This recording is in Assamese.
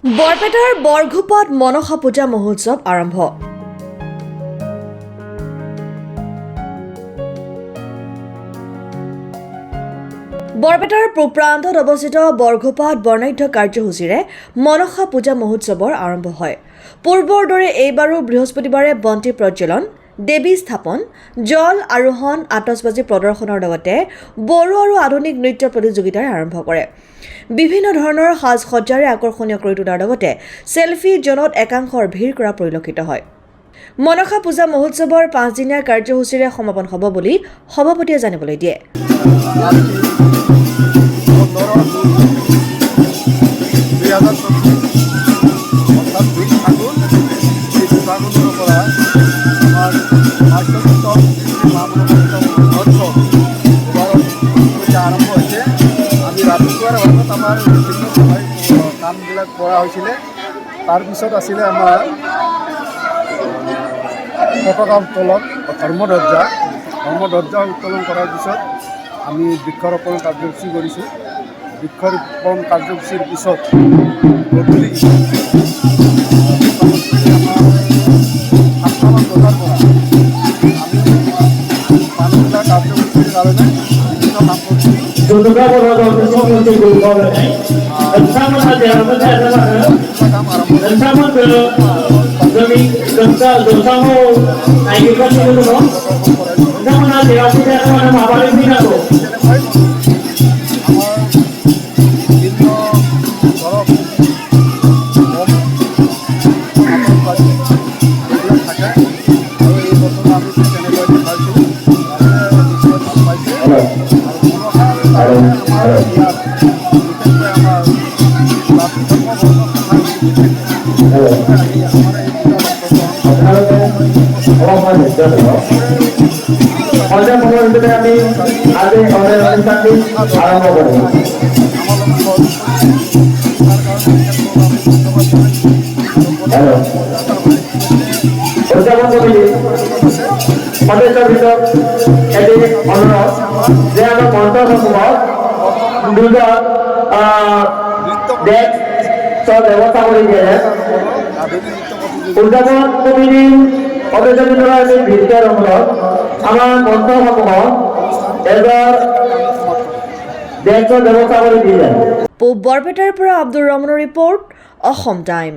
বৰপেটাৰ বৰঘোপাত মনসা পূজা মহোৎসৱ আৰম্ভ। বৰপেটাৰ পূব-প্ৰান্তত অৱস্থিত বৰঘোপাত বৰ্ণাঢ্য কাৰ্যসূচীৰে মনসা পূজা মহোৎসৱৰ আৰম্ভ হয়। পূৰ্বৰ দৰে এইবাৰো বৃহস্পতিবাৰে বন্তি প্ৰজ্বলন, দেৱী স্থাপন, জল আৰোহণ, আতচবাজি প্ৰদৰ্শনৰ লগতে বড়ো আৰু আধুনিক নৃত্য প্ৰতিযোগিতাৰে আৰম্ভ কৰে। বিভিন্ন ধৰণৰ সাজ-সজ্জাৰে আকৰ্ষণীয় কৰি তোলাৰ লগতে চেলফি জ'নত একাংশৰ ভিৰ কৰা পৰিলক্ষিত হয়। মনসা পূজা মহোৎসৱৰ 5 দিনীয়া কাৰ্যসূচীৰে সমাপন হ'ব বুলি সভাপতিয়ে জানিবলৈ দিয়ে। আমাৰ কামবিলাক কৰা হৈছিলে। তাৰপিছত আছিলে আমাৰ পতাকা উত্তোলন, ধৰ্মধ্বজা উত্তোলন কৰাৰ পিছত আমি বৃক্ষৰোপণ কাৰ্যসূচী কৰিছোঁ। বৃক্ষৰোপণ কাৰ্যসূচীৰ পিছত গধূলি আমাৰ 7মান বজাৰ পৰা আমি মানুহবিলাক কাৰ্যসূচীৰ কাৰণে বিভিন্ন কাম কৰিছোঁ। ব্যৱস্থা কৰি দিয়ে উদযাপন কমিটি অভিযোগৰ ভিত্তিৰ ওপৰত আমাৰ মঞ্চসমূহত এবাৰ ডেস্কৰ ব্যৱস্থা কৰি দিয়ে। পূব বৰপেটাৰ পৰা আব্দুৰ ৰহমানৰ ৰিপৰ্ট, অসম টাইম।